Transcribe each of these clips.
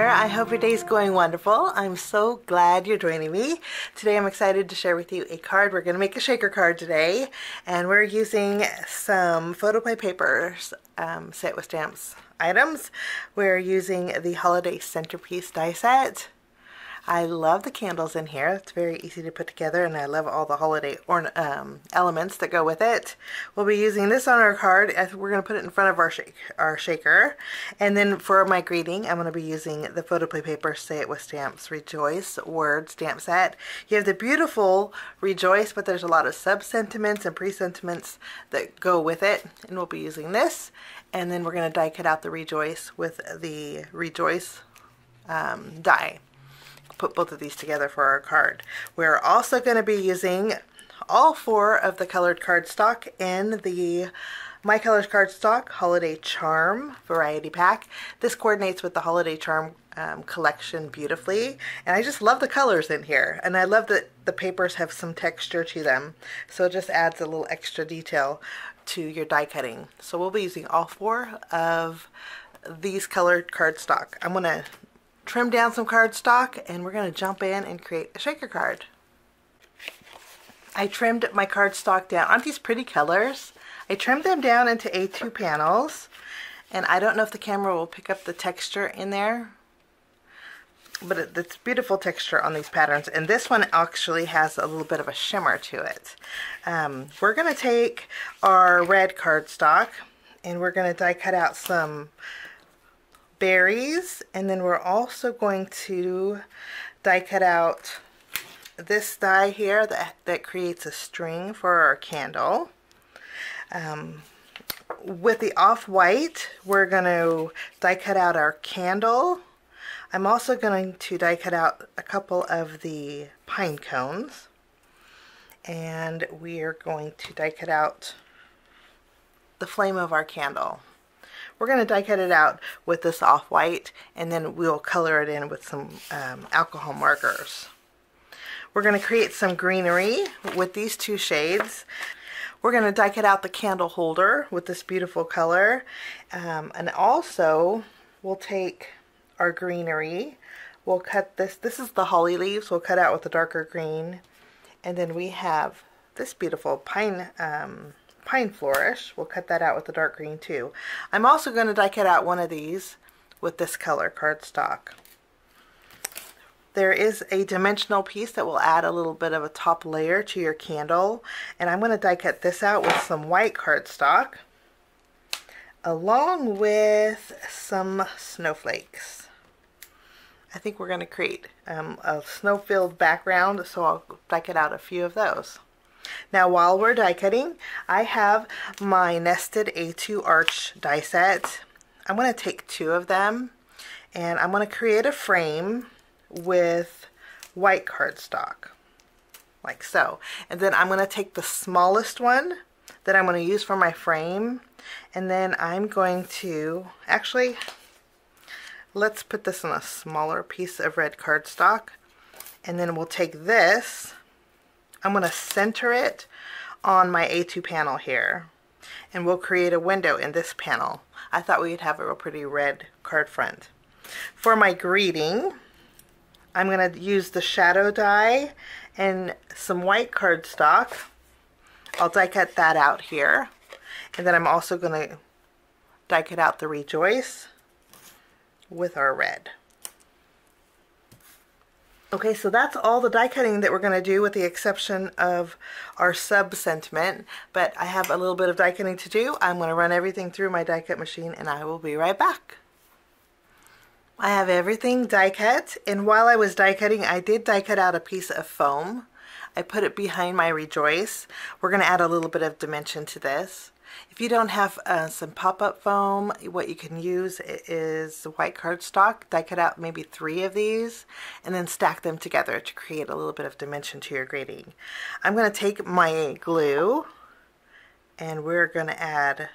there. I hope your day's going wonderful. I'm so glad you're joining me. Today I'm excited to share with you a card. We're going to make a shaker card today, and we're using some Photoplay papers set with stamps items. We're using the Holiday Centerpiece die set. I love the candles in here. It's very easy to put together, and I love all the holiday elements that go with it. We'll be using this on our card. We're going to put it in front of our shaker. And then for my greeting, I'm going to be using the Photoplay paper Say It With Stamps Rejoice word stamp set. You have the beautiful Rejoice, but there's a lot of sub-sentiments and pre-sentiments that go with it. And we'll be using this. And then we're going to die cut out the Rejoice with the Rejoice die. Put both of these together for our card. We're also going to be using all 4 of the colored cardstock in the My Colors Cardstock Holiday Charm Variety Pack. This coordinates with the Holiday Charm collection beautifully, and I just love the colors in here, and I love that the papers have some texture to them, so it just adds a little extra detail to your die cutting. So we'll be using all 4 of these colored cardstock. I'm going to trim down some cardstock, and we're going to jump in and create a shaker card. I trimmed my cardstock down. Aren't these pretty colors? I trimmed them down into A2 panels, and I don't know if the camera will pick up the texture in there, but it's beautiful texture on these patterns, and this one actually has a little bit of a shimmer to it. We're going to take our red cardstock, and we're going to die cut out some berries, and then we're also going to die cut out this die here that creates a string for our candle. With the off-white, we're going to die cut out our candle. I'm also going to die cut out a couple of the pine cones, and we are going to die cut out the flame of our candle. We're going to die cut it out with this off-white, and then we'll color it in with some alcohol markers. We're going to create some greenery with these 2 shades. We're going to die cut out the candle holder with this beautiful color. And also, we'll take our greenery. We'll cut this. This is the holly leaves. We'll cut out with the darker green. And then we have this beautiful pine flourish. We'll cut that out with the dark green too. I'm also going to die cut out one of these with this color cardstock. There is a dimensional piece that will add a little bit of a top layer to your candle, and I'm going to die cut this out with some white cardstock along with some snowflakes. I think we're going to create a snow-filled background, so I'll die cut out a few of those. Now while we're die cutting, I have my nested A2 arch die set. I'm going to take 2 of them, and I'm going to create a frame with white cardstock, like so. And then I'm going to take the smallest one that I'm going to use for my frame, and then I'm going to, actually, let's put this on a smaller piece of red cardstock, and then we'll take this. I'm going to center it on my A2 panel here, and we'll create a window in this panel. I thought we'd have a real pretty red card front. For my greeting, I'm going to use the shadow die and some white cardstock. I'll die cut that out here, and then I'm also going to die cut out the Rejoice with our red. Okay, so that's all the die cutting that we're going to do, with the exception of our sub-sentiment, but I have a little bit of die cutting to do. I'm going to run everything through my die cut machine, and I will be right back. I have everything die cut, and while I was die cutting, I did die cut out a piece of foam. I put it behind my Rejoice. We're going to add a little bit of dimension to this. If you don't have some pop-up foam, what you can use is white cardstock. Die cut out maybe 3 of these, and then stack them together to create a little bit of dimension to your grading. I'm going to take my glue, and we're going to add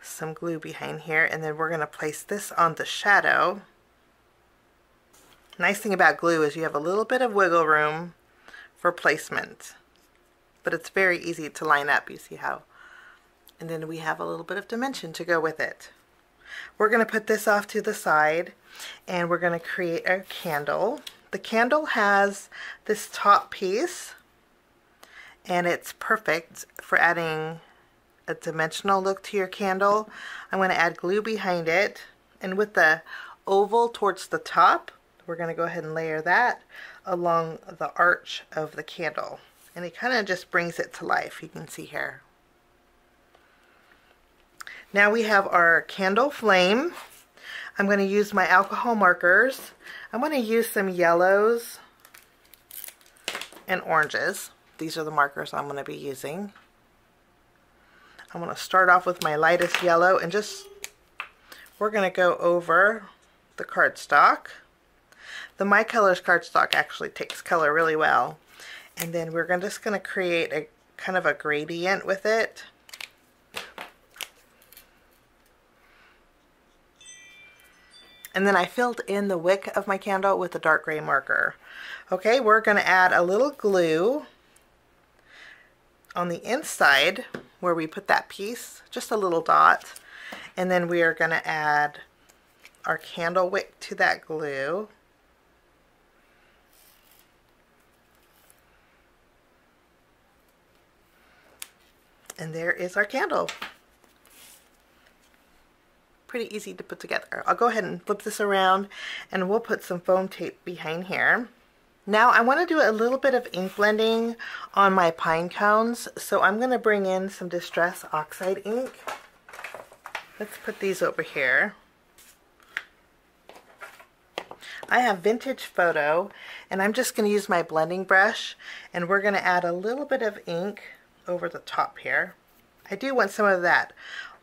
some glue behind here, and then we're going to place this on the shadow. Nice thing about glue is you have a little bit of wiggle room for placement, but it's very easy to line up. You see how? And then we have a little bit of dimension to go with it. We're going to put this off to the side and we're going to create a candle. The candle has this top piece and it's perfect for adding a dimensional look to your candle. I'm going to add glue behind it, and with the oval towards the top, we're going to go ahead and layer that along the arch of the candle, and it kind of just brings it to life. You can see here. Now we have our candle flame. I'm going to use my alcohol markers. I'm going to use some yellows and oranges. These are the markers I'm going to be using. I'm going to start off with my lightest yellow and we're going to go over the cardstock. The My Colors cardstock actually takes color really well. And then we're just going to create a kind of a gradient with it. And then I filled in the wick of my candle with a dark gray marker. Okay, we're going to add a little glue on the inside where we put that piece, just a little dot, and then we are going to add our candle wick to that glue. And there is our candle. Pretty easy to put together. I'll go ahead and flip this around and we'll put some foam tape behind here. Now I want to do a little bit of ink blending on my pine cones, so I'm going to bring in some Distress Oxide ink. Let's put these over here. I have Vintage Photo, and I'm just going to use my blending brush, and we're going to add a little bit of ink over the top here. I do want some of that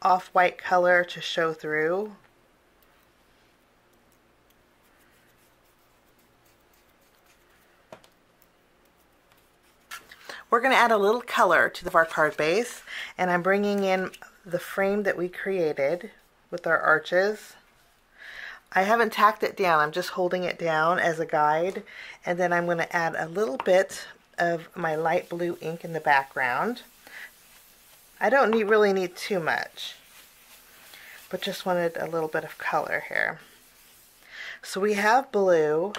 off-white color to show through. We're going to add a little color to our card base, and I'm bringing in the frame that we created with our arches. I haven't tacked it down, I'm just holding it down as a guide, and then I'm going to add a little bit of my light blue ink in the background. I don't really need too much, but just wanted a little bit of color here. So we have blue,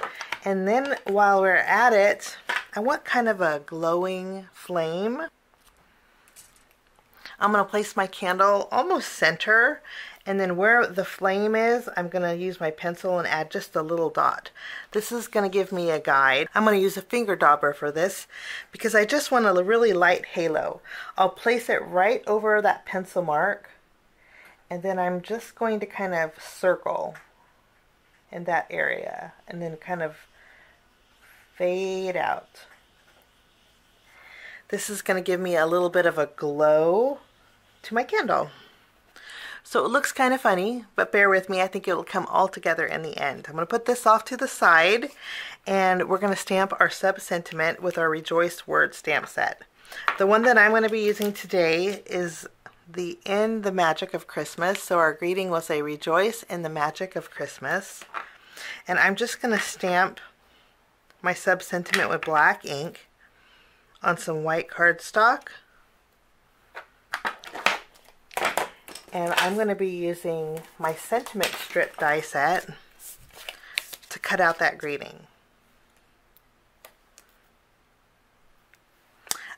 and then while we're at it, I want kind of a glowing flame. I'm going to place my candle almost center, and then where the flame is, I'm going to use my pencil and add just a little dot. This is going to give me a guide. I'm going to use a finger dauber for this because I just want a really light halo. I'll place it right over that pencil mark, and then I'm just going to kind of circle in that area and then kind of fade out. This is going to give me a little bit of a glow to my candle. So it looks kind of funny, but bear with me, I think it'll come all together in the end. I'm going to put this off to the side, and we're going to stamp our sub-sentiment with our Rejoice word stamp set. The one that I'm going to be using today is the In the Magic of Christmas. So our greeting will say Rejoice in the Magic of Christmas. And I'm just going to stamp my sub-sentiment with black ink on some white cardstock. And I'm going to be using my sentiment strip die set to cut out that greeting.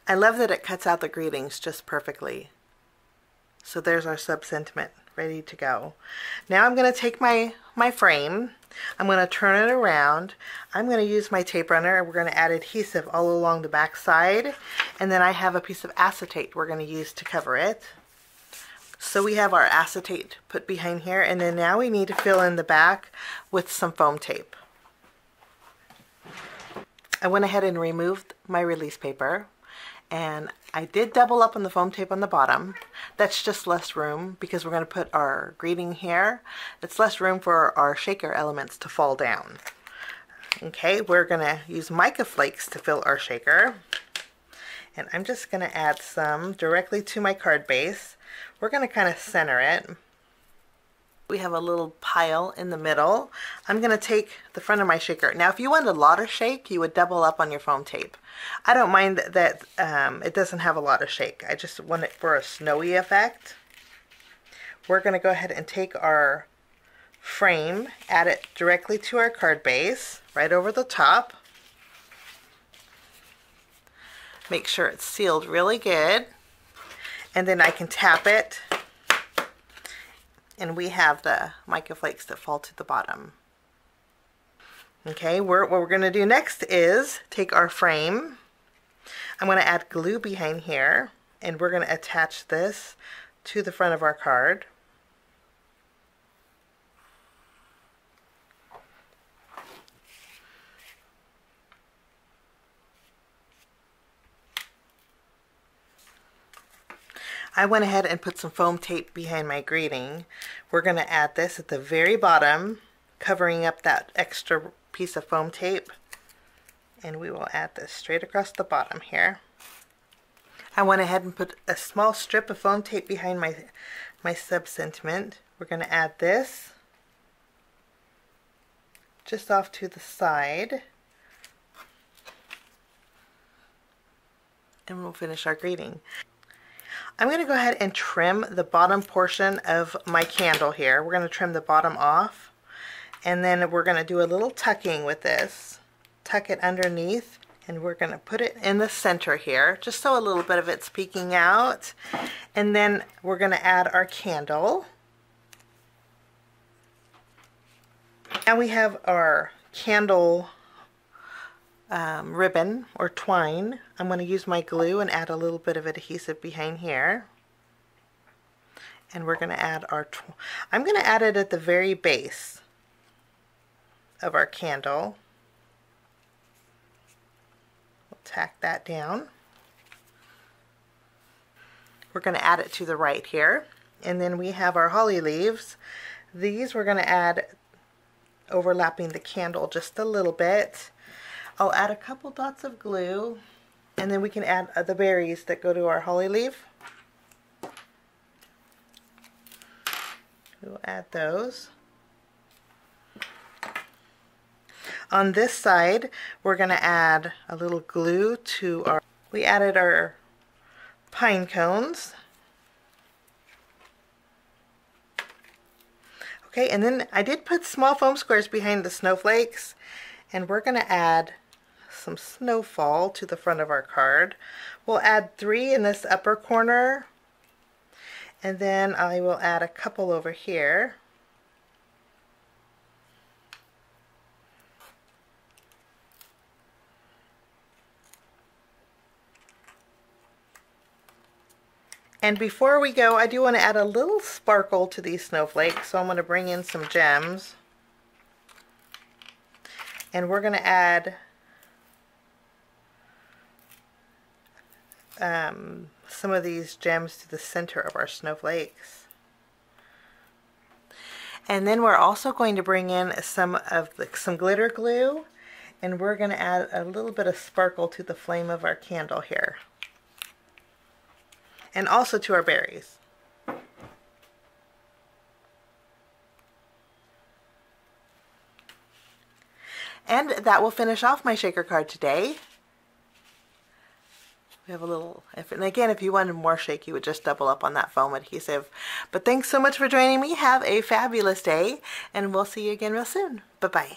I love that it cuts out the greetings just perfectly. So there's our sub-sentiment ready to go. Now I'm going to take my frame, I'm going to turn it around, I'm going to use my tape runner, and we're going to add adhesive all along the back side, and then I have a piece of acetate we're going to use to cover it. So we have our acetate put behind here, and then now we need to fill in the back with some foam tape. I went ahead and removed my release paper, and I did double up on the foam tape on the bottom. That's just less room because we're going to put our greeting here. It's less room for our shaker elements to fall down. Okay, we're going to use Mica Flakes to fill our shaker. And I'm just going to add some directly to my card base. We're going to kind of center it. We have a little pile in the middle. I'm going to take the front of my shaker. Now if you wanted a lot of shake, you would double up on your foam tape. I don't mind that it doesn't have a lot of shake. I just want it for a snowy effect. we're going to go ahead and take our frame, add it directly to our card base, right over the top. Make sure it's sealed really good. And then I can tap it. And we have the mica flakes that fall to the bottom. Okay, what we're going to do next is take our frame. I'm going to add glue behind here. And we're going to attach this to the front of our card. I went ahead and put some foam tape behind my greeting. We're going to add this at the very bottom, covering up that extra piece of foam tape. And we will add this straight across the bottom here. I went ahead and put a small strip of foam tape behind my sub-sentiment. We're going to add this just off to the side. And we'll finish our greeting. I'm going to go ahead and trim the bottom portion of my candle here. We're going to trim the bottom off. And then we're going to do a little tucking with this. Tuck it underneath. And we're going to put it in the center here, just so a little bit of it's peeking out. And then we're going to add our candle. Now we have our candle ribbon or twine. I'm going to use my glue and add a little bit of adhesive behind here. And we're going to add our, I'm going to add it at the very base of our candle. We'll tack that down. We're going to add it to the right here. And then we have our holly leaves. These we're going to add overlapping the candle just a little bit. I'll add a couple dots of glue, and then we can add the berries that go to our holly leaf. We'll add those. On this side, we're going to add a little glue to our, we added our pine cones. Okay, and then I did put small foam squares behind the snowflakes, and we're going to add some snowfall to the front of our card. We'll add 3 in this upper corner, and then I will add a couple over here. And before we go, I do want to add a little sparkle to these snowflakes, so I'm going to bring in some gems. And we're going to add some of these gems to the center of our snowflakes. And then we're also going to bring in some glitter glue, and we're going to add a little bit of sparkle to the flame of our candle here. And also to our berries. And that will finish off my shaker card today. We have a little, and again, if you wanted more shake, you would just double up on that foam adhesive. But thanks so much for joining me. Have a fabulous day, and we'll see you again real soon. Bye-bye.